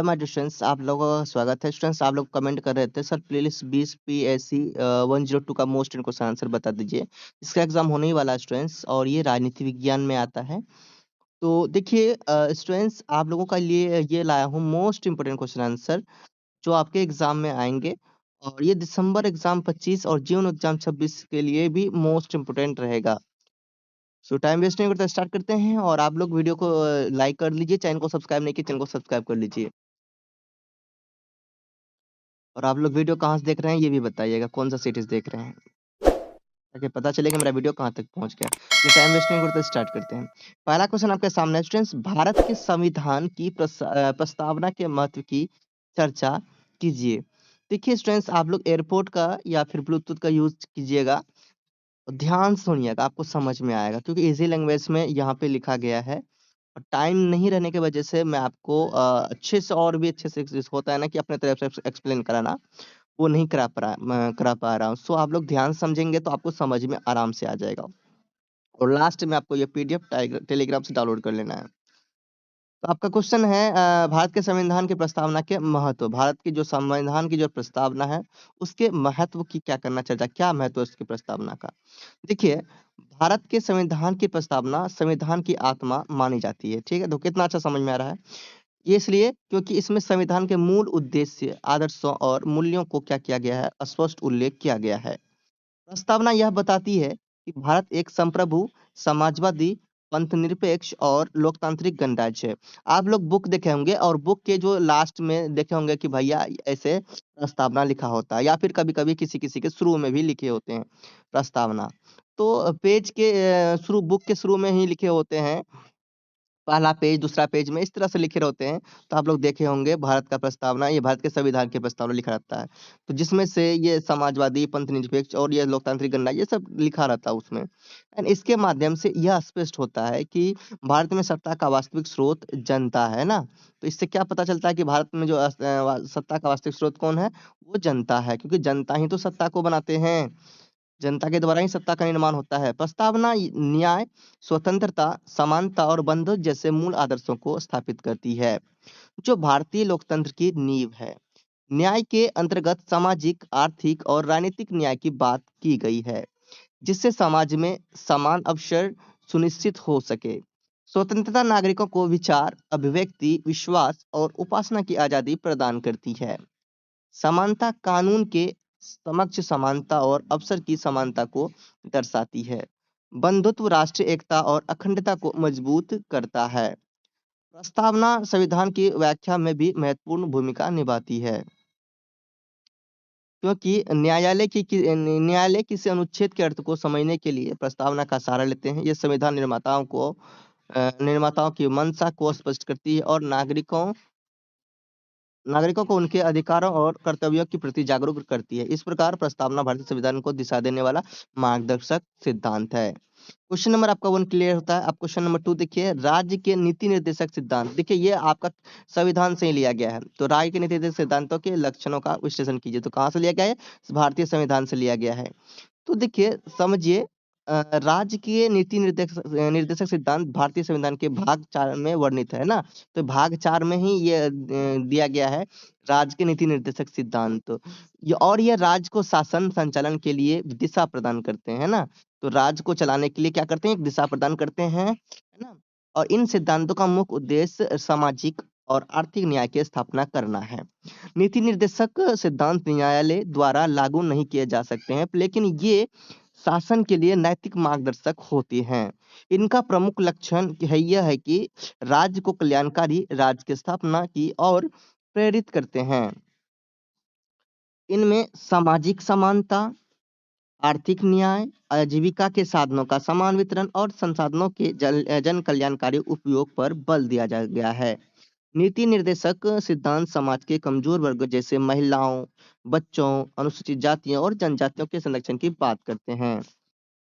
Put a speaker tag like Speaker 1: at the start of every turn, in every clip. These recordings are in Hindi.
Speaker 1: हेलो माय डियर स्टूडेंट्स, आप लोगों का स्वागत है। स्टूडेंट्स, आप लोग कमेंट कर रहे थे सर प्लेलिस्ट 20 पीएससी 102 का मोस्ट इनको आंसर बता दीजिए। इसका एग्जाम होने ही वाला है स्टूडेंट्स, और ये राजनीति विज्ञान में आता है। तो देखिए स्टूडेंट्स, आप लोगों का लिए ये लाया हूँ मोस्ट इंपोर्टेंट क्वेश्चन आंसर जो आपके एग्जाम में आएंगे। और ये दिसंबर एग्जाम 25 और जून एग्जाम 26 के लिए भी मोस्ट इंपोर्टेंट रहेगा। सो टाइम वेस्ट नहीं करते, स्टार्ट करते हैं। और आप लोग वीडियो को लाइक कर लीजिए, चैनल को सब्सक्राइब नहीं किया चैनल को सब्सक्राइब कर लीजिए। और आप लोग वीडियो कहाँ से देख रहे हैं ये भी बताइएगा, कौन सा सिटीज देख रहे हैं, ताकि पता चले कि मेरा वीडियो कहाँ तक पहुँच गया। तो टाइम वेस्ट नहीं करते, स्टार्ट करते हैं। पहला क्वेश्चन आपके सामने है स्टूडेंट्स, भारत के संविधान की प्रस्तावना के महत्व की चर्चा कीजिए। देखिए स्टूडेंट्स, आप लोग एयरपोर्ट का या फिर ब्लूटूथ का यूज कीजिएगा, ध्यान से सुनिएगा, आपको समझ में आएगा, क्योंकि इजी लैंग्वेज में यहाँ पे लिखा गया है। और टाइम नहीं रहने की वजह से मैं आपको अच्छे से और भी अच्छे से होता है ना कि अपने तरफ से एक्सप्लेन कराना, वो नहीं करा पा रहा हूँ। सो आप लोग ध्यान समझेंगे तो आपको समझ में आराम से आ जाएगा। और लास्ट में आपको ये पीडीएफ टेलीग्राम से डाउनलोड कर लेना है। तो आपका क्वेश्चन है भारत के संविधान की प्रस्तावना के महत्व। भारत की जो संविधान की जो प्रस्तावना है उसके महत्व की क्या करना चाहिए, क्या महत्व है उसकी प्रस्तावना का। देखिए, भारत के संविधान की प्रस्तावना संविधान की आत्मा मानी जाती है। ठीक है, तो कितना अच्छा समझ में आ रहा है। ये इसलिए क्योंकि इसमें संविधान के मूल उद्देश्य, आदर्शों और मूल्यों को क्या किया गया है, स्पष्ट उल्लेख किया गया है। प्रस्तावना यह बताती है कि भारत एक संप्रभु, समाजवादी, पंथनिरपेक्ष और लोकतांत्रिक गणराज्य है। आप लोग बुक देखे होंगे और बुक के जो लास्ट में देखे होंगे कि भैया ऐसे प्रस्तावना लिखा होता है, या फिर कभी-कभी किसी-किसी के शुरू में भी लिखे होते हैं प्रस्तावना। तो पेज के शुरू, बुक के शुरू में ही लिखे होते हैं, पहला पेज, दूसरा पेज में इस तरह से लिखे रहते हैं। तो आप लोग देखे होंगे भारत का प्रस्तावना, ये भारत के संविधान की प्रस्तावना लिखा रहता है। तो जिसमें से ये समाजवादी, पंथनिरपेक्ष और ये लोकतांत्रिक गणराज्य ये सब लिखा रहता है उसमें। एंड इसके माध्यम से यह स्पष्ट होता है कि भारत में सत्ता का वास्तविक स्रोत जनता है ना। तो इससे क्या पता चलता है कि भारत में जो सत्ता का वास्तविक स्रोत कौन है, वो जनता है, क्योंकि जनता ही तो सत्ता को बनाते हैं। जनता के द्वारा ही सत्ता का निर्माण होता है। प्रस्तावना न्याय, स्वतंत्रता, समानता और बंधुत्व जैसे मूल आदर्शों को स्थापित करती है, जो भारतीय लोकतंत्र की नींव है। न्याय के अंतर्गत सामाजिक, आर्थिक और राजनीतिक न्याय की बात की गई है, जिससे समाज में समान अवसर सुनिश्चित हो सके। स्वतंत्रता नागरिकों को विचार, अभिव्यक्ति, विश्वास और उपासना की आजादी प्रदान करती है। समानता कानून के समक्ष समानता और अवसर की समानता को दर्शाती है। बंधुत्व राष्ट्रीय एकता और अखंडता को मजबूत करता है। प्रस्तावना संविधान की व्याख्या में भी महत्वपूर्ण भूमिका निभाती है, क्योंकि न्यायालय किसी अनुच्छेद के अर्थ को समझने के लिए प्रस्तावना का सहारा लेते हैं। ये संविधान निर्माताओं की मंशा को स्पष्ट करती है और नागरिकों को उनके अधिकारों और कर्तव्यों के प्रति जागरूक करती है। इस प्रकार प्रस्तावना भारतीय संविधान को दिशा देने वाला मार्गदर्शक सिद्धांत है। क्वेश्चन नंबर आपका 1 क्लियर होता है। अब क्वेश्चन नंबर 2 देखिए, राज्य के नीति निर्देशक सिद्धांत। देखिए, ये आपका संविधान से ही लिया गया है। तो राज्य के नीति निर्देशक सिद्धांतों के लक्षणों का विश्लेषण कीजिए। तो कहाँ से लिया गया है, भारतीय संविधान से लिया गया है। तो देखिए समझिए, राज्य के नीति निर्देशक सिद्धांत भारतीय संविधान के भाग 4 में वर्णित है ना। तो भाग 4 में ही ये दिया गया है राज्य के नीति निर्देशक सिद्धांत। ये राज्य को शासन संचालन के लिए दिशा प्रदान करते हैं ना। तो राज्य को चलाने के लिए क्या करते हैं, एक दिशा प्रदान करते हैं, है ना। और इन सिद्धांतों का मुख्य उद्देश्य सामाजिक और आर्थिक न्याय की स्थापना करना है। नीति निर्देशक सिद्धांत न्यायालय द्वारा लागू नहीं किए जा सकते हैं, लेकिन ये शासन के लिए नैतिक मार्गदर्शक होते हैं। इनका प्रमुख लक्षण यह है कि राज्य को कल्याणकारी राज्य की स्थापना की और प्रेरित करते हैं। इनमें सामाजिक समानता, आर्थिक न्याय, आजीविका के साधनों का समान वितरण और संसाधनों के जन कल्याणकारी उपयोग पर बल दिया गया है। नीति निर्देशक सिद्धांत समाज के कमजोर वर्ग जैसे महिलाओं, बच्चों, अनुसूचित जातियों और जनजातियों के संरक्षण की बात करते हैं।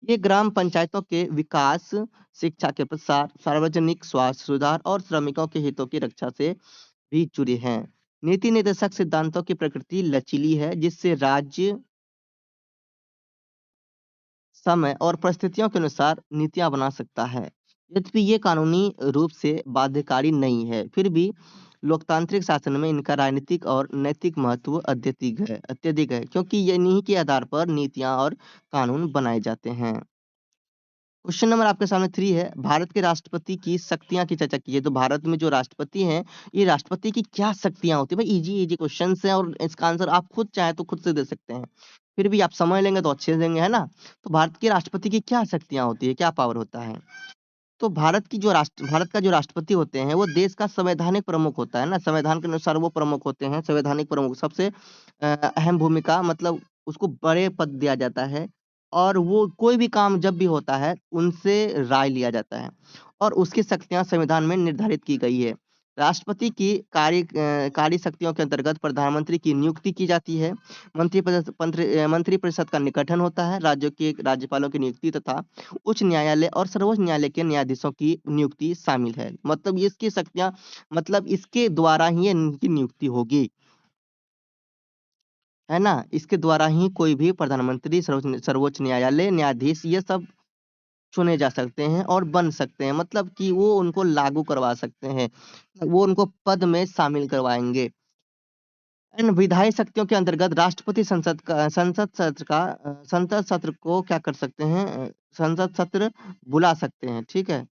Speaker 1: ये ग्राम पंचायतों के विकास, शिक्षा के प्रसार, सार्वजनिक स्वास्थ्य सुधार और श्रमिकों के हितों की रक्षा से भी जुड़े हैं। नीति निर्देशक सिद्धांतों की प्रकृति लचीली है, जिससे राज्य समय और परिस्थितियों के अनुसार नीतियां बना सकता है। यद्यपि ये कानूनी रूप से बाध्यकारी नहीं है, फिर भी लोकतांत्रिक शासन में इनका राजनीतिक और नैतिक महत्व अत्यधिक है क्योंकि ये इन्हीं के आधार पर नीतियाँ और कानून बनाए जाते हैं। क्वेश्चन नंबर आपके सामने 3 है, भारत के राष्ट्रपति की शक्तियाँ की चर्चा कीजिए। तो भारत में जो राष्ट्रपति हैं, ये राष्ट्रपति की क्या शक्तियाँ होती हैं? भाई ईज़ी-ईज़ी क्वेश्चन्स हैं और इसका आंसर आप खुद चाहें तो खुद से दे सकते हैं। फिर भी आप समझ लेंगे तो अच्छे से देंगे, है ना? तो भारत के राष्ट्रपति की क्या शक्तियाँ होती है, क्या पावर होता है? तो भारत का जो राष्ट्रपति होते हैं, वो देश का संवैधानिक प्रमुख होता है ना, संविधान के अनुसार वो प्रमुख होते हैं, संवैधानिक प्रमुख सबसे अहम भूमिका मतलब उसको बड़े पद दिया जाता है और वो कोई भी काम जब भी होता है, उनसे राय लिया जाता है और उसकी शक्तियाँ संविधान में निर्धारित की गई है। राष्ट्रपति की कार्य शक्तियों के अंतर्गत प्रधानमंत्री की नियुक्ति की जाती है, मंत्रिपरिषद का निगठन होता है, राज्यों के राज्यपालों की नियुक्ति तथा उच्च न्यायालय और सर्वोच्च न्यायालय के न्यायाधीशों की नियुक्ति शामिल है। मतलब ये इसकी शक्तियाँ मतलब इसके द्वारा ही इनकी नियुक्ति होगी, है ना? इसके द्वारा ही कोई भी प्रधानमंत्री, सर्वोच्च न्यायालय, न्यायाधीश ये सब चुने जा सकते हैं और बन सकते हैं। मतलब कि वो उनको लागू करवा सकते हैं, वो उनको पद में शामिल करवाएँगे। इन विधायी शक्तियों के अंतर्गत राष्ट्रपति संसद सत्र को क्या कर सकते हैं संसद सत्र बुला सकते हैं, ठीक है?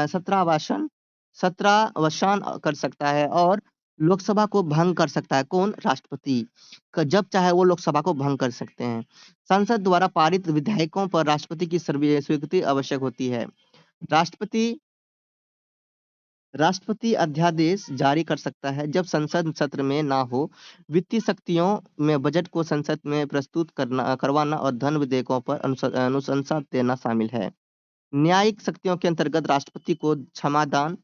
Speaker 1: सत्रावसान सत्रावसान कर सकता है और लोकसभा को भंग कर सकता है। कौन? राष्ट्रपति। जब चाहे वो लोकसभा को भंग कर सकते हैं। संसद द्वारा पारित विधेयकों पर राष्ट्रपति की स्वीकृति आवश्यक होती है। राष्ट्रपति राष्ट्रपति अध्यादेश जारी कर सकता है जब संसद सत्र में ना हो। वित्तीय शक्तियों में बजट को संसद में प्रस्तुत करवाना और धन विधेयकों पर अनुशंसा देना शामिल है। न्यायिक शक्तियों के अंतर्गत राष्ट्रपति को क्षमादान,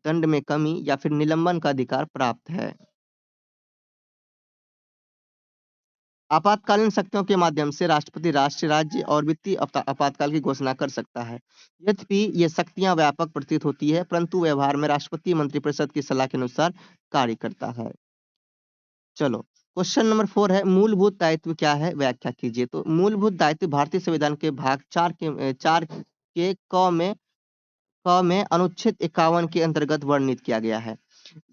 Speaker 1: दंड में कमी या फिर निलंबन का अधिकार प्राप्त है। आपातकालीन शक्तियों के माध्यम से राष्ट्रपति राष्ट्र, राज्य और वित्तीय आपातकाल की घोषणा कर सकता है। यद्यपि ये शक्तियां व्यापक प्रतीत होती है, परंतु व्यवहार में राष्ट्रपति मंत्रिपरिषद की सलाह के अनुसार कार्य करता है। चलो, क्वेश्चन नंबर 4 है, मूलभूत दायित्व क्या है? व्याख्या कीजिए। तो मूलभूत दायित्व भारतीय संविधान के भाग 4 के क में अनुच्छेद 51 के अंतर्गत वर्णित किया गया है।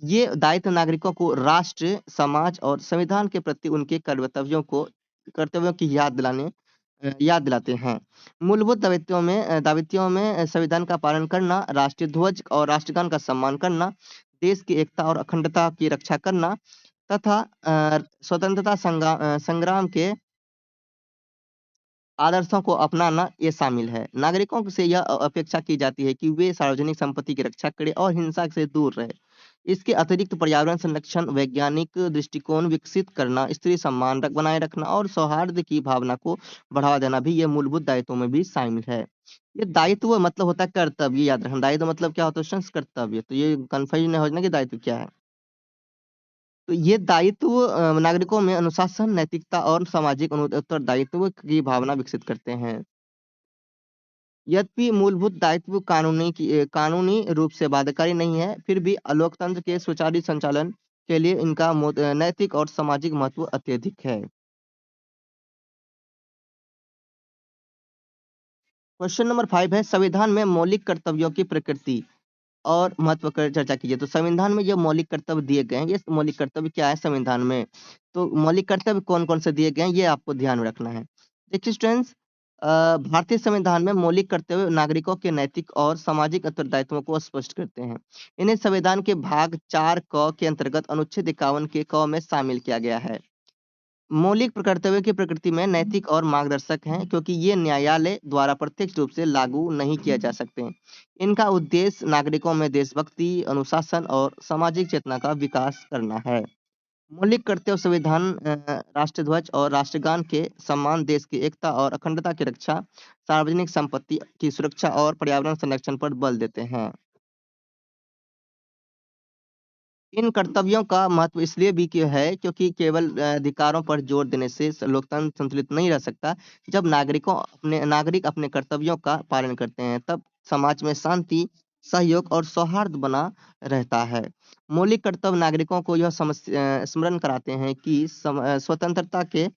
Speaker 1: ये दायित्व नागरिकों को राष्ट्र, समाज और संविधान के प्रति उनके कर्तव्यों की याद दिलाते हैं। मूलभूत दायित्वों में संविधान का पालन करना, राष्ट्रीय ध्वज और राष्ट्रगान का सम्मान करना, देश की एकता और अखंडता की रक्षा करना तथा स्वतंत्रता संग्राम के आदर्शों को अपनाना ये शामिल है। नागरिकों से यह अपेक्षा की जाती है कि वे सार्वजनिक संपत्ति की रक्षा करें और हिंसा से दूर रहें। इसके अतिरिक्त पर्यावरण संरक्षण, वैज्ञानिक दृष्टिकोण विकसित करना, स्त्री सम्मान बनाए रखना और सौहार्द की भावना को बढ़ावा देना भी ये मूलभूत दायित्वों में भी शामिल है। ये दायित्व मतलब होता है कर्तव्य, ये याद रखना। दायित्व मतलब क्या होता है स्टूडेंट्स? कर्तव्य। तो ये कन्फ्यूजन नहीं हो जाना कि दायित्व क्या है। तो ये दायित्व नागरिकों में अनुशासन, नैतिकता और सामाजिक उत्तरदायित्व की भावना विकसित करते हैं। यद्यपि मूलभूत दायित्व कानूनी रूप से बाध्यकारी नहीं है, फिर भी लोकतंत्र के सुचारू संचालन के लिए इनका नैतिक और सामाजिक महत्व अत्यधिक है। क्वेश्चन नंबर 5 है, संविधान में मौलिक कर्तव्यों की प्रकृति और महत्व पर चर्चा कीजिए। तो संविधान में जो मौलिक कर्तव्य दिए गए हैं, ये मौलिक कर्तव्य क्या है संविधान में? तो मौलिक कर्तव्य कौन-कौन से दिए गए हैं, ये आपको ध्यान में रखना है। देखिए स्टूडेंट्स भारतीय संविधान में मौलिक कर्तव्य नागरिकों के नैतिक और सामाजिक उत्तरदायित्वों को स्पष्ट करते हैं। इन्हें संविधान के भाग 4 क के अंतर्गत अनुच्छेद 51 के क में शामिल किया गया है। मौलिक कर्तव्यों की प्रकृति में नैतिक और मार्गदर्शक हैं क्योंकि ये न्यायालय द्वारा प्रत्यक्ष रूप से लागू नहीं किया जा सकते। इनका उद्देश्य नागरिकों में देशभक्ति, अनुशासन और सामाजिक चेतना का विकास करना है। मौलिक कर्तव्य संविधान राष्ट्रध्वज और राष्ट्रगान के सम्मान, देश की एकता और अखंडता की रक्षा, सार्वजनिक संपत्ति की सुरक्षा और पर्यावरण संरक्षण पर बल देते हैं। इन कर्तव्यों का महत्व इसलिए भी है क्योंकि केवल अधिकारों पर जोर देने से लोकतंत्र संतुलित नहीं रह सकता। जब नागरिक अपने कर्तव्यों का पालन करते हैं, तब समाज में शांति, सहयोग और सौहार्द बना रहता है। मौलिक कर्तव्य नागरिकों को यह स्मरण कराते हैं कि स्वतंत्रता के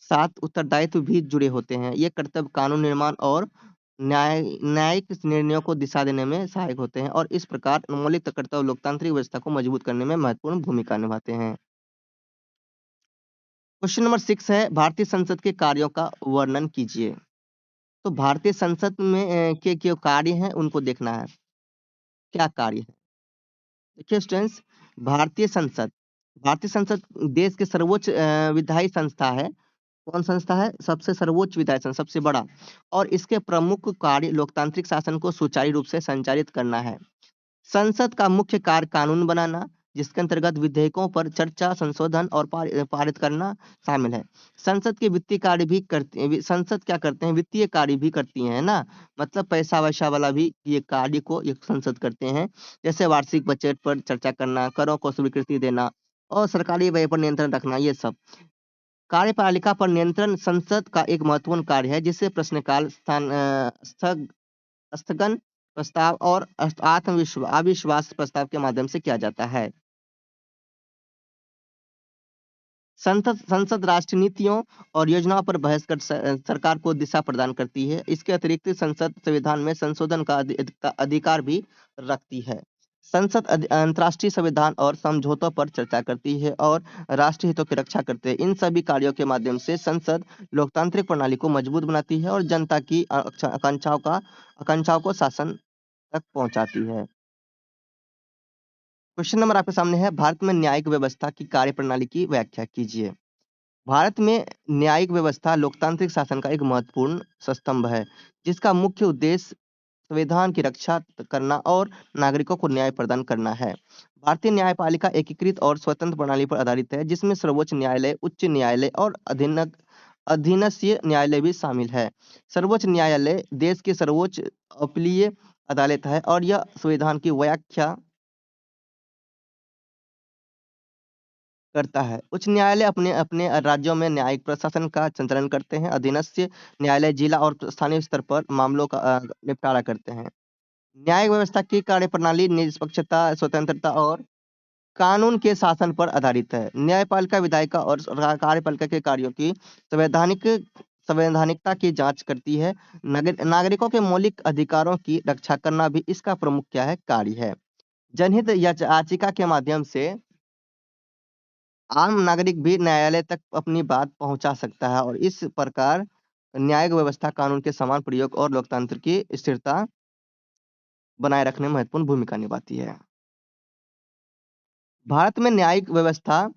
Speaker 1: साथ उत्तरदायित्व भी जुड़े होते हैं। ये कर्तव्य कानून निर्माण और न्यायिक निर्णयों को दिशा देने में सहायक होते हैं और इस प्रकार मौलिक कर्तव्य लोकतांत्रिक व्यवस्था को मजबूत करने में महत्वपूर्ण भूमिका निभाते हैं। क्वेश्चन नंबर 6 है, भारतीय संसद के कार्यों का वर्णन कीजिए। तो भारतीय संसद में के जो कार्य हैं उनको देखना है। क्या कार्य है? देखिए स्टूडेंट्स, भारतीय संसद भारतीय संसद देश के सर्वोच्च विधायी संस्था है। कौन संस्था है? सबसे सर्वोच्च विधायी संस्था, सबसे बड़ा। और इसके प्रमुख कार्य लोकतांत्रिक शासन को सुचारू रूप से संचालित करना है। संसद का मुख्य कार्य कानून बनाना, जिसके अंतर्गत विधेयकों पर चर्चा, संशोधन और पारित करना शामिल है। संसद के वित्तीय कार्य भी करती संसद क्या करते हैं? वित्तीय कार्य भी करती है ना, मतलब पैसा-वैसा वाला भी ये कार्य को ये संसद करते हैं। जैसे वार्षिक बजट पर चर्चा करना, करों को स्वीकृति देना और सरकारी व्यय पर नियंत्रण रखना, ये सब। कार्यपालिका पर नियंत्रण संसद का एक महत्वपूर्ण कार्य है, जिससे प्रश्नकाल, स्थगन प्रस्ताव और अविश्वास प्रस्ताव के माध्यम से किया जाता है। संसद संसद राष्ट्रीय नीतियों और योजनाओं पर बहस कर सरकार को दिशा प्रदान करती है। इसके अतिरिक्त संसद संविधान में संशोधन का अधिकार भी रखती है। संसद अंतर्राष्ट्रीय संविधान और समझौतों पर चर्चा करती है और राष्ट्रीय हितों की रक्षा करते हैं। इन सभी कार्यों के माध्यम से संसद लोकतांत्रिक प्रणाली को मजबूत बनाती है और जनता की आकांक्षाओं को शासन तक पहुंचाती है। क्वेश्चन नंबर आपके सामने है, भारत में न्यायिक व्यवस्था की कार्यप्रणाली की व्याख्या कीजिए। भारत में न्यायिक व्यवस्था लोकतांत्रिक शासन का एक महत्वपूर्ण स्तंभ है, जिसका मुख्य उद्देश्य संविधान की रक्षा करना और नागरिकों को न्याय प्रदान करना है। भारतीय न्यायपालिका एकीकृत और स्वतंत्र प्रणाली पर आधारित है, जिसमें सर्वोच्च न्यायालय, उच्च न्यायालय और अधीनस्थीय न्यायालय भी शामिल है। सर्वोच्च न्यायालय देश की सर्वोच्च अपीलीय अदालत है और यह संविधान की व्याख्या करता है। उच्च न्यायालय अपने अपने राज्यों में न्यायिक प्रशासन का संचालन करते हैं। अधीनस्थ न्यायालय जिला और स्थानीय स्तर पर मामलों का निपटारा करते हैं। न्यायिक व्यवस्था की कार्यप्रणाली निष्पक्षता, स्वतंत्रता और कानून के शासन पर आधारित है। न्यायपालिका विधायिका और कार्यपालिका के कार्यों की संवैधानिकता की जांच करती है। नागरिकों के मौलिक अधिकारों की रक्षा करना भी इसका प्रमुख क्या है? कार्य है। जनहित याचिका के माध्यम से आम नागरिक भी न्यायालय तक अपनी बात पहुंचा सकता है और इस प्रकार न्यायिक व्यवस्था कानून के समान प्रयोग और लोकतंत्र की स्थिरता बनाए रखने में महत्वपूर्ण भूमिका निभाती है। भारत में न्यायिक व्यवस्था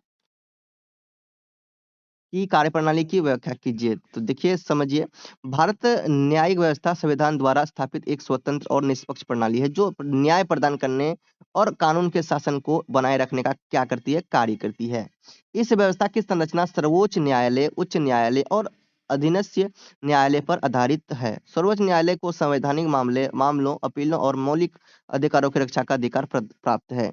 Speaker 1: की कार्यप्रणाली की व्याख्या कीजिए। तो देखिए समझिए, भारत न्यायिक व्यवस्था संविधान द्वारा स्थापित एक स्वतंत्र और निष्पक्ष प्रणाली है, जो न्याय प्रदान करने और कानून के शासन को बनाए रखने का क्या करती है? कार्य करती है। इस व्यवस्था की संरचना सर्वोच्च न्यायालय, उच्च न्यायालय और अधीनस्थ न्यायालय पर आधारित है। सर्वोच्च न्यायालय को संवैधानिक मामलों, अपीलों और मौलिक अधिकारों की रक्षा का अधिकार प्राप्त है।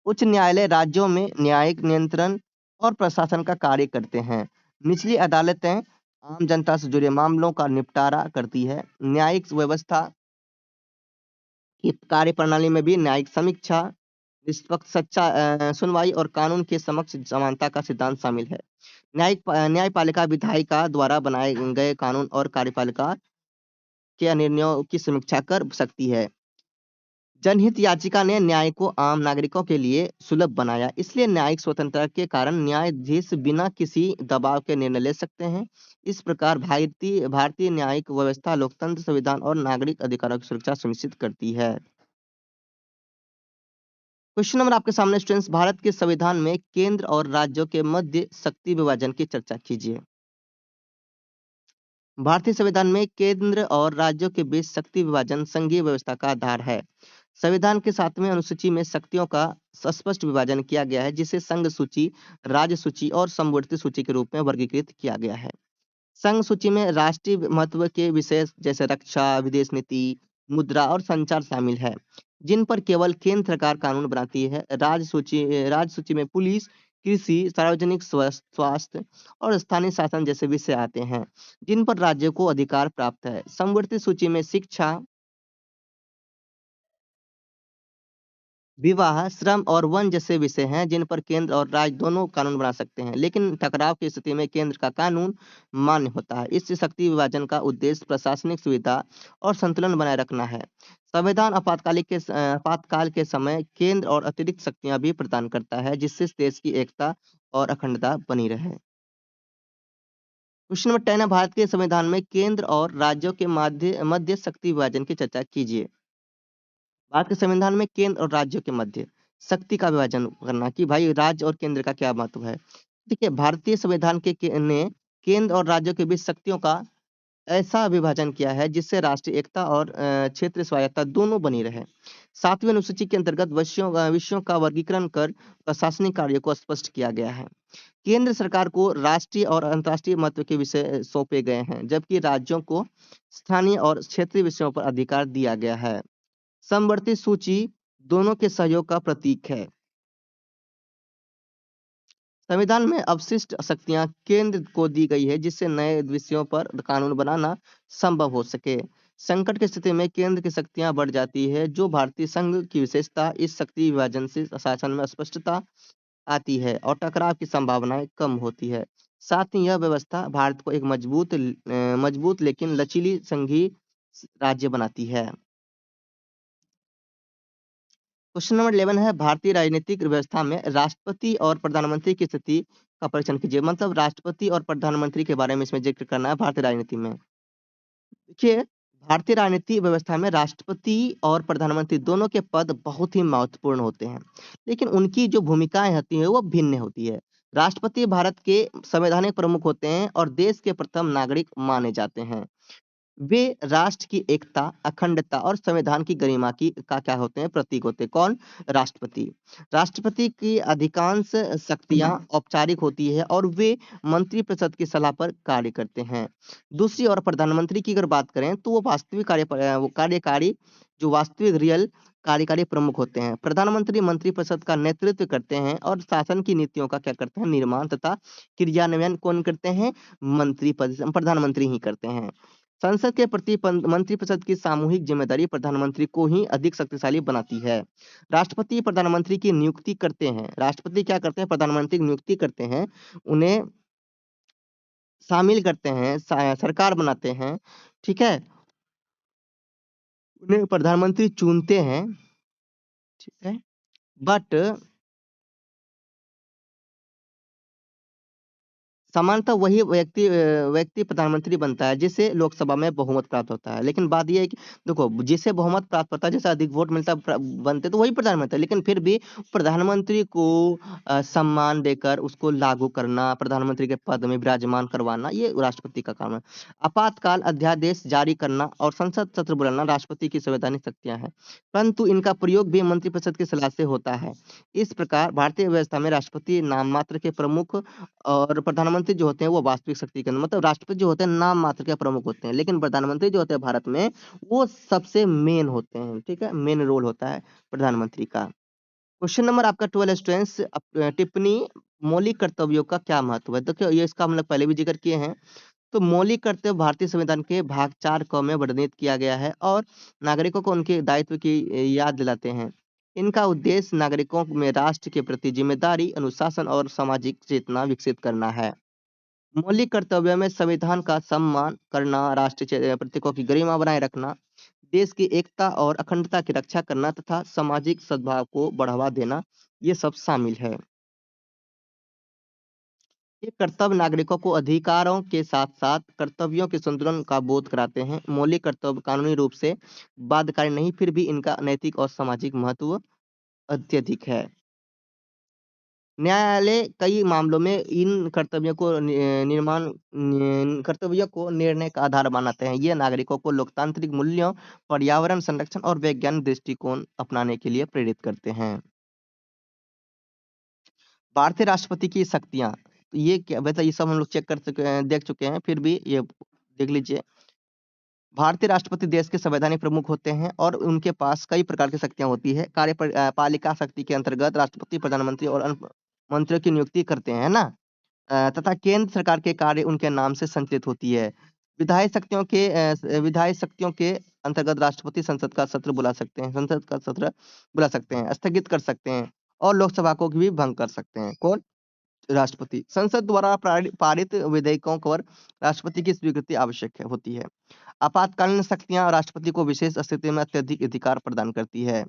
Speaker 1: उच्च न्यायालय राज्यों में न्यायिक नियंत्रण और प्रशासन का कार्य करते हैं। निचली अदालतें आम जनता से जुड़े मामलों का निपटारा करती है। न्यायिक व्यवस्था की कार्यप्रणाली में भी न्यायिक समीक्षा, निष्पक्ष सुनवाई और कानून के समक्ष समानता का सिद्धांत शामिल है। न्यायपालिका विधायिका द्वारा बनाए गए कानून और कार्यपालिका के निर्णयों की समीक्षा कर सकती है। जनहित याचिका ने न्याय को आम नागरिकों के लिए सुलभ बनाया, इसलिए न्यायिक स्वतंत्रता के कारण न्यायाधीश बिना किसी दबाव के निर्णय ले सकते हैं। इस प्रकार भारतीय भारतीय न्यायिक व्यवस्था लोकतंत्र, संविधान और नागरिक अधिकारों की सुरक्षा सुनिश्चित करती है। क्वेश्चन नंबर आपके सामने स्टूडेंट्स, भारत के संविधान में केंद्र और राज्यों के मध्य शक्ति विभाजन की चर्चा कीजिए। भारतीय संविधान में केंद्र और राज्यों के बीच शक्ति विभाजन संघीय व्यवस्था का आधार है। संविधान के 7वें अनुसूची में शक्तियों का स्पष्ट विभाजन किया गया है, जिसे संघ सूची, राज्य सूची और समवर्ती सूची के रूप में वर्गीकृत किया गया है। संघ सूची में राष्ट्रीय महत्व के विषय जैसे रक्षा, विदेश नीति, मुद्रा और संचार शामिल है, जिन पर केवल केंद्र सरकार कानून बनाती है। राज्य सूची में पुलिस, कृषि, सार्वजनिक स्वास्थ्य और स्थानीय शासन जैसे विषय आते हैं, जिन पर राज्यों को अधिकार प्राप्त है। समवर्ती सूची में शिक्षा, विवाह, श्रम और वन जैसे विषय हैं जिन पर केंद्र और राज्य दोनों कानून बना सकते हैं, लेकिन टकराव की स्थिति में केंद्र का कानून मान्य होता है। इस शक्ति विभाजन का उद्देश्य प्रशासनिक सुविधा और संतुलन बनाए रखना है। संविधान आपातकाल के समय केंद्र और अतिरिक्त शक्तियां भी प्रदान करता है, जिससे देश की एकता और अखंडता बनी रहे। क्वेश्चन नंबर 10 है, भारत के संविधान में केंद्र और राज्यों के मध्य मध्य शक्ति विभाजन की चर्चा कीजिए। भारत के संविधान में केंद्र और राज्यों के मध्य शक्ति का विभाजन करना कि भाई राज्य और केंद्र का क्या महत्व है। देखिए, भारतीय संविधान ने केंद्र और राज्यों के बीच शक्तियों का ऐसा विभाजन किया है जिससे राष्ट्रीय एकता और क्षेत्रीय स्वायत्तता दोनों बनी रहे। 7वीं अनुसूची के अंतर्गत विषयों का वर्गीकरण कर प्रशासनिक कार्यों को स्पष्ट किया गया है। केंद्र सरकार को राष्ट्रीय और अंतर्राष्ट्रीय महत्व के विषय सौंपे गए हैं, जबकि राज्यों को स्थानीय और क्षेत्रीय विषयों पर अधिकार दिया गया है। समवर्ती सूची दोनों के सहयोग का प्रतीक है। संविधान में अवशिष्ट शक्तियां केंद्र को दी गई है, जिससे नए विषयों पर कानून बनाना संभव हो सके। संकट की स्थिति में केंद्र की शक्तियां बढ़ जाती है, जो भारतीय संघ की विशेषता। इस शक्ति विभाजन से शासन में स्पष्टता आती है और टकराव की संभावनाएं कम होती है। साथ ही यह व्यवस्था भारत को एक मजबूत लेकिन लचीली संघीय राज्य बनाती है। क्वेश्चन नंबर 11 है, भारतीय राजनीतिक व्यवस्था में राष्ट्रपति और प्रधानमंत्री की स्थिति का परीक्षण कीजिए। मतलब राष्ट्रपति और प्रधानमंत्री के बारे में इसमें जिक्र करना है भारतीय राजनीति में। देखिए, भारतीय राजनीति व्यवस्था में राष्ट्रपति और प्रधानमंत्री दोनों के पद बहुत ही महत्वपूर्ण होते हैं, लेकिन उनकी जो भूमिकाएं होती है वो भिन्न होती है। राष्ट्रपति भारत के संवैधानिक प्रमुख होते हैं और देश के प्रथम नागरिक माने जाते हैं। वे राष्ट्र की एकता, अखंडता और संविधान की गरिमा की का क्या होते हैं? प्रतीक होते हैं। कौन? राष्ट्रपति। राष्ट्रपति की अधिकांश शक्तियां औपचारिक होती है और वे मंत्रिपरिषद की सलाह पर कार्य करते हैं। दूसरी ओर प्रधानमंत्री की अगर बात करें तो वो वो कार्यकारी जो वास्तविक रियल कार्यकारी प्रमुख होते हैं। प्रधानमंत्री मंत्रिपरिषद का नेतृत्व करते हैं और शासन की नीतियों का क्या करते हैं? निर्माण तथा क्रियान्वयन कौन करते हैं? प्रधानमंत्री ही करते हैं। संसद के प्रति मंत्रिपरिषद की सामूहिक जिम्मेदारी प्रधानमंत्री को ही अधिक शक्तिशाली बनाती है। राष्ट्रपति प्रधानमंत्री की नियुक्ति करते हैं। राष्ट्रपति क्या करते हैं? प्रधानमंत्री की नियुक्ति करते हैं, उन्हें शामिल करते हैं, सरकार बनाते हैं, ठीक है? उन्हें प्रधानमंत्री चुनते हैं, ठीक है? बट सामान्यतः वही व्यक्ति प्रधानमंत्री बनता है जिसे लोकसभा में बहुमत प्राप्त होता है। लेकिन बात ये है कि देखो, जिसे बहुमत प्राप्त होता है, जैसे अधिक वोट मिलता है बनते तो वही प्रधानमंत्री है। लेकिन फिर भी प्रधानमंत्री को सम्मान देकर उसको लागू करना, प्रधानमंत्री के पद में विराजमान करवाना, ये राष्ट्रपति का काम है। आपातकाल अध्यादेश जारी करना और संसद सत्र बुलाना राष्ट्रपति की संवैधानिक शक्तियां हैं, परंतु इनका प्रयोग भी मंत्रिपरिषद की सलाह से होता है। इस प्रकार भारतीय व्यवस्था में राष्ट्रपति नाम मात्र के प्रमुख और प्रधानमंत्री जो होते हैं वो वास्तविक शक्ति के अंदर, मतलब राष्ट्रपति जो होते हैं नाम मात्र के प्रमुख होते हैं, लेकिन प्रधानमंत्री जो होते हैं भारत में वो सबसे मेन होते हैं। ठीक है, मेन रोल होता है प्रधानमंत्री का। क्वेश्चन नंबर आपका 12 स्टूडेंट्स, टिप्पणी मौलिक कर्तव्यों का क्या महत्व है? देखिए, ये इसका हम लोग पहले भी जिक्र किए हैं। तो मौलिक कर्तव्य भारतीय संविधान के भाग 4 क में वर्णित किया गया है और नागरिकों को उनके दायित्व की याद दिलाते हैं। इनका उद्देश्य नागरिकों में राष्ट्र के प्रति जिम्मेदारी, अनुशासन और सामाजिक चेतना विकसित करना है। मौलिक कर्तव्यों में संविधान का सम्मान करना, राष्ट्रीय प्रतीकों की गरिमा बनाए रखना, देश की एकता और अखंडता की रक्षा करना तथा सामाजिक सद्भाव को बढ़ावा देना, ये सब शामिल है। ये कर्तव्य नागरिकों को अधिकारों के साथ-साथ कर्तव्यों के संतुलन का बोध कराते हैं। मौलिक कर्तव्य कानूनी रूप से बाध्यकारी नहीं, फिर भी इनका नैतिक और सामाजिक महत्व अत्यधिक है। न्यायालय कई मामलों में इन कर्तव्यों को निर्णय का आधार बनाते हैं। ये नागरिकों को लोकतांत्रिक मूल्यों, पर्यावरण संरक्षण और वैज्ञानिक दृष्टिकोण अपनाने के लिए प्रेरित करते हैं। भारतीय राष्ट्रपति की शक्तियाँ, तो ये क्या वैसे ये सब हम लोग चेक कर चुके हैं, देख चुके हैं, फिर भी ये देख लीजिए। भारतीय राष्ट्रपति देश के संवैधानिक प्रमुख होते हैं और उनके पास कई प्रकार की शक्तियाँ होती है। पालिका शक्ति के अंतर्गत राष्ट्रपति, प्रधानमंत्री और अन्य मंत्रियों की नियुक्ति करते हैं, है ना? तथा केंद्र सरकार के कार्य उनके नाम से संचालित होती है। विधायी शक्तियों के अंतर्गत राष्ट्रपति संसद का सत्र बुला सकते हैं, स्थगित कर सकते हैं और लोकसभा को भी भंग कर सकते हैं। कौन? राष्ट्रपति। संसद द्वारा पारित विधेयकों पर राष्ट्रपति की स्वीकृति आवश्यक होती है। आपातकालीन शक्तियां राष्ट्रपति को विशेष स्थिति में अत्यधिक अधिकार प्रदान करती है,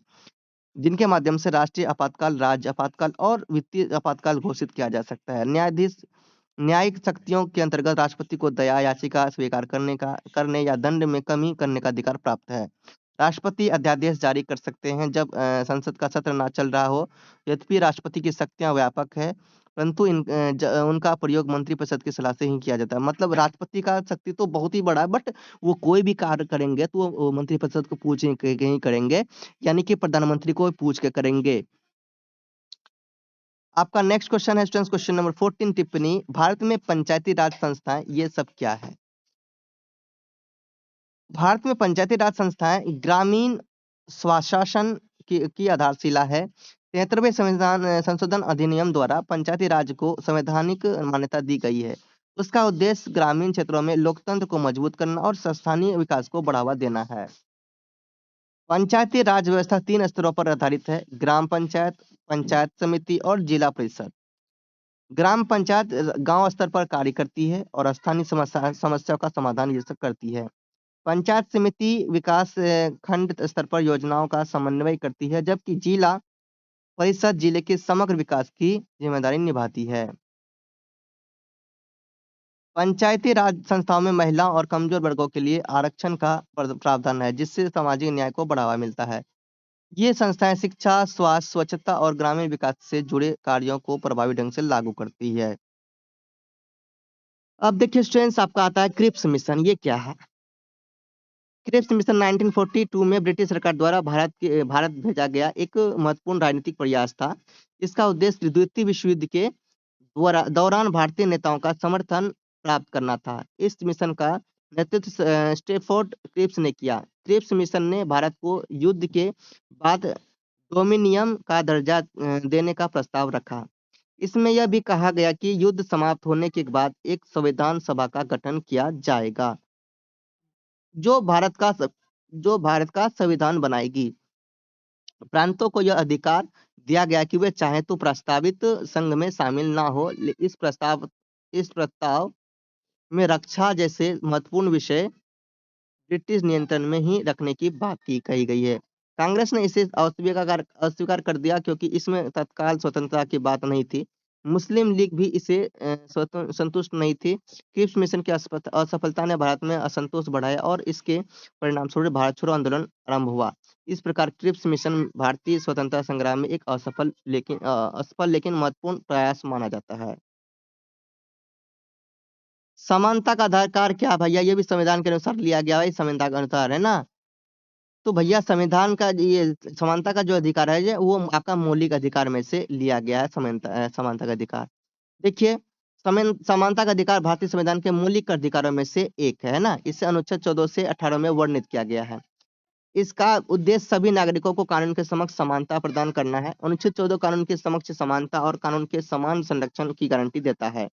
Speaker 1: जिनके माध्यम से राष्ट्रीय आपातकाल, राज्य आपातकाल और वित्तीय आपातकाल घोषित किया जा सकता है। न्यायिक शक्तियों के अंतर्गत राष्ट्रपति को दया याचिका स्वीकार करने या दंड में कमी करने का अधिकार प्राप्त है। राष्ट्रपति अध्यादेश जारी कर सकते हैं जब संसद का सत्र ना चल रहा हो। यद्यपि राष्ट्रपति की शक्तियां व्यापक है, परंतु उनका प्रयोग मंत्रिपरिषद की सलाह से ही किया जाता है। मतलब राष्ट्रपति का शक्ति तो बहुत ही बड़ा है, बट वो कोई भी कार्य करेंगे तो वो मंत्रिपरिषद को पूछ के ही करेंगे, यानी कि प्रधानमंत्री को पूछ के करेंगे। आपका नेक्स्ट क्वेश्चन है स्टूडेंट्स, क्वेश्चन नंबर 14 टिप्पणी, भारत में पंचायती राज संस्थाएं ये सब क्या है? भारत में पंचायती राज संस्थाएं ग्रामीण स्वशासन की आधारशिला है। 73वें संशोधन अधिनियम द्वारा पंचायती राज को संवैधानिक मान्यता दी गई है। उसका उद्देश्य ग्रामीण क्षेत्रों में लोकतंत्र को मजबूत करना और स्थानीय विकास को बढ़ावा देना है। पंचायती राज व्यवस्था 3 स्तरों पर आधारित है: ग्राम पंचायत, पंचायत समिति और जिला परिषद। ग्राम पंचायत गांव स्तर पर कार्य करती है और स्थानीय समस्याओं का समाधान ये सब करती है। पंचायत समिति विकास खंड स्तर पर योजनाओं का समन्वय करती है, जबकि जिला परिषद जिले के समग्र विकास की जिम्मेदारी निभाती है। पंचायती राज संस्थाओं में महिलाओं और कमजोर वर्गों के लिए आरक्षण का प्रावधान है, जिससे सामाजिक न्याय को बढ़ावा मिलता है। ये संस्थाएं शिक्षा, स्वास्थ्य, स्वच्छता और ग्रामीण विकास से जुड़े कार्यों को प्रभावी ढंग से लागू करती है। अब देखिए स्टूडेंट्स, आपका आता है क्रिप्स मिशन। ये क्या है? क्रिप्स मिशन 1942 में ब्रिटिश सरकार द्वारा भारत भेजा गया एक महत्वपूर्ण राजनीतिक प्रयास था। इसका उद्देश्य द्वितीय विश्व युद्ध के दौरान भारतीय नेताओं का समर्थन प्राप्त करना था। इस मिशन का नेतृत्व स्टेफोर्ड क्रिप्स ने किया। क्रिप्स मिशन ने भारत को युद्ध के बाद डोमिनियन का दर्जा देने का प्रस्ताव रखा। इसमें यह भी कहा गया कि युद्ध समाप्त होने के बाद एक संविधान सभा का गठन किया जाएगा, जो भारत का संविधान बनाएगी। प्रांतों को यह अधिकार दिया गया कि वे चाहे तो प्रस्तावित संघ में शामिल ना हो। इस प्रस्ताव में रक्षा जैसे महत्वपूर्ण विषय ब्रिटिश नियंत्रण में ही रखने की बात की कही गई है। कांग्रेस ने इसे अस्वीकार कर दिया, क्योंकि इसमें तत्काल स्वतंत्रता की बात नहीं थी। मुस्लिम लीग भी इसे संतुष्ट नहीं थी। क्रिप्स मिशन की असफलता ने भारत में असंतोष बढ़ाया और इसके परिणामस्वरूप भारत छोड़ो आंदोलन आरंभ हुआ। इस प्रकार क्रिप्स मिशन भारतीय स्वतंत्रता संग्राम में एक असफल लेकिन महत्वपूर्ण प्रयास माना जाता है। समानता का अधिकार क्या भैया? ये भी संविधान के अनुसार लिया गया है, संविधान के अनुसार है ना। तो भैया संविधान का ये समानता का जो अधिकार है, ये वो आपका मौलिक अधिकार में से लिया गया है। समानता का अधिकार देखिए, समानता का अधिकार भारतीय संविधान के मौलिक अधिकारों में से एक है ना। इसे अनुच्छेद 14 से 18 में वर्णित किया गया है। इसका उद्देश्य सभी नागरिकों को कानून के समक्ष समानता प्रदान करना है। अनुच्छेद 14 कानून के समक्ष समानता और कानून के समान संरक्षण की गारंटी देता है।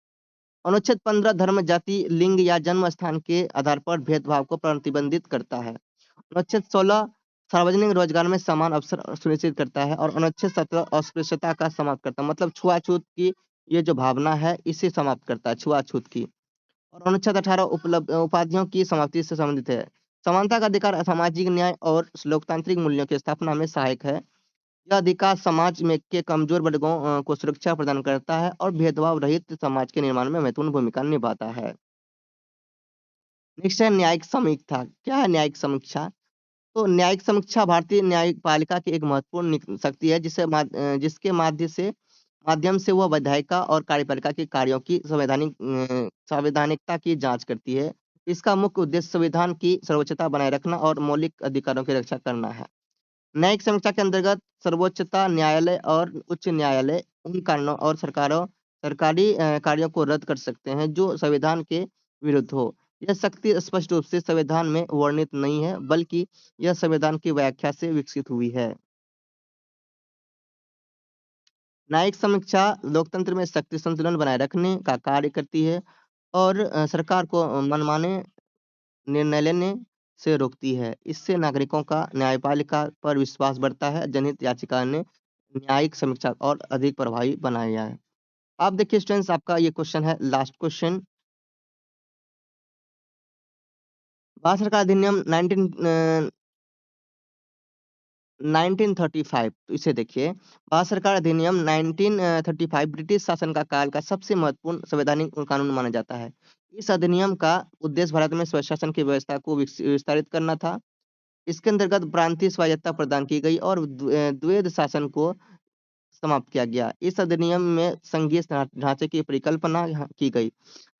Speaker 1: अनुच्छेद 15 धर्म, जाति, लिंग या जन्म स्थान के आधार पर भेदभाव को प्रतिबंधित करता है। अनुच्छेद 16 सार्वजनिक रोजगार में समान अवसर सुनिश्चित करता है और अनुच्छेद 17 अस्पृश्यता का समाप्त करता है। मतलब छुआछूत की ये जो भावना है, इसे समाप्त करता है, छुआछूत की। और अनुच्छेद 18 उपाधियों की समाप्ति से संबंधित है। समानता का अधिकार सामाजिक न्याय और लोकतांत्रिक मूल्यों की स्थापना में सहायक है। यह अधिकार समाज में के कमजोर वर्गों को सुरक्षा प्रदान करता है और भेदभाव रहित समाज के निर्माण में महत्वपूर्ण भूमिका निभाता है। नेक्स्ट है न्यायिक समीक्षा। क्या है न्यायिक समीक्षा? तो न्यायिक समीक्षा भारतीय न्यायपालिका की एक महत्वपूर्ण शक्ति है, जिसके माध्यम से वह विधायिका और कार्यपालिका के कार्यों की संवैधानिकता की जांच करती है। इसका मुख्य उद्देश्य संविधान की सर्वोच्चता बनाए रखना और मौलिक अधिकारों की रक्षा करना है। न्यायिक समीक्षा के अंतर्गत सर्वोच्चता न्यायालय और उच्च न्यायालय उन कानूनों और सरकारी कार्यों को रद्द कर सकते हैं जो संविधान के विरुद्ध हो। यह शक्ति स्पष्ट रूप से संविधान में वर्णित नहीं है, बल्कि यह संविधान की व्याख्या से विकसित हुई है। न्यायिक समीक्षा लोकतंत्र में शक्ति संतुलन बनाए रखने का कार्य करती है और सरकार को मनमाने निर्णय लेने से रोकती है। इससे नागरिकों का न्यायपालिका पर विश्वास बढ़ता है। जनहित याचिका ने न्यायिक समीक्षा और अधिक प्रभावी बनाया है। अब देखिए स्टूडेंट्स, आपका ये क्वेश्चन है, लास्ट क्वेश्चन। भारत सरकार अधिनियम 1935, तो इसे देखिए। भारत सरकार अधिनियम 1935 ब्रिटिश शासन का काल का सबसे महत्वपूर्ण संवैधानिक कानून माना जाता है। इस अधिनियम का उद्देश्य भारत में स्वशासन की व्यवस्था को विस्तारित करना था। इसके अंतर्गत प्रांतीय स्वायत्तता प्रदान की गई और द्वैध शासन को समाप्त किया गया। इस अधिनियम में संघीय ढांचे की परिकल्पना की गई।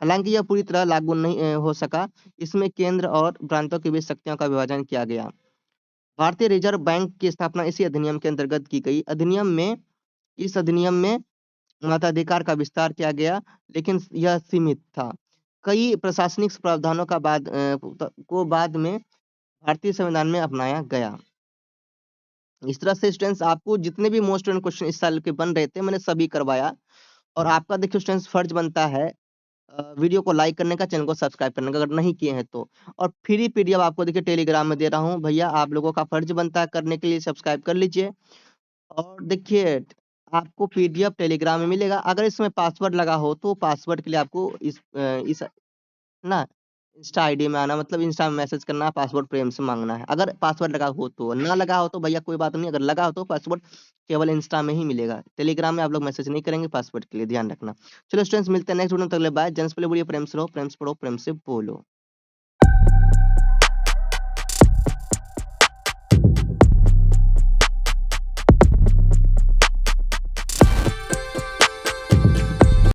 Speaker 1: हालांकि यह पूरी तरह लागू नहीं हो सका। इसमें केंद्र और प्रांतों के बीच शक्तियों का विभाजन किया गया। भारतीय रिजर्व बैंक की स्थापना इसी अधिनियम के अंतर्गत की गई। इस अधिनियम में मताधिकार का विस्तार किया गया, लेकिन यह सीमित था। कई प्रशासनिक प्रावधानों का बाद में भारतीय संविधान में अपनाया गया। इस तरह से स्टूडेंट्स, आपको जितने भी मोस्ट इम्पोर्टेंट क्वेश्चन इस साल के बन रहे थे, मैंने सभी करवाया। और आपका देखिए स्टूडेंट्स, फर्ज बनता है वीडियो को लाइक करने का, चैनल को सब्सक्राइब करने का, अगर नहीं किए हैं तो। और फ्री पीडीएफ आपको देखिए टेलीग्राम में दे रहा हूँ भैया, आप लोगों का फर्ज बनता है करने के लिए, सब्सक्राइब कर लीजिए। और देखिए, आपको पीडीएफ टेलीग्राम में मिलेगा। अगर इसमें पासवर्ड लगा हो तो पासवर्ड के लिए आपको इस ना इंस्टा आईडी में आना, मतलब इंस्टा में मैसेज करना, पासवर्ड प्रेम से मांगना है। अगर पासवर्ड लगा हो तो, ना लगा हो तो भैया कोई बात नहीं, अगर लगा हो तो पासवर्ड केवल इंस्टा में ही मिलेगा। टेलीग्राम में आप लोग मैसेज नहीं करेंगे पासवर्ड के लिए, ध्यान रखना। चलो स्टूडेंट्स, मिलते हैं नेक्स्ट वीडियो में, तक के लिए बाय। जेंट्स प्ले वीडियो प्रेम से रहो, प्रेम से पढ़ो, प्रेम से बोलो।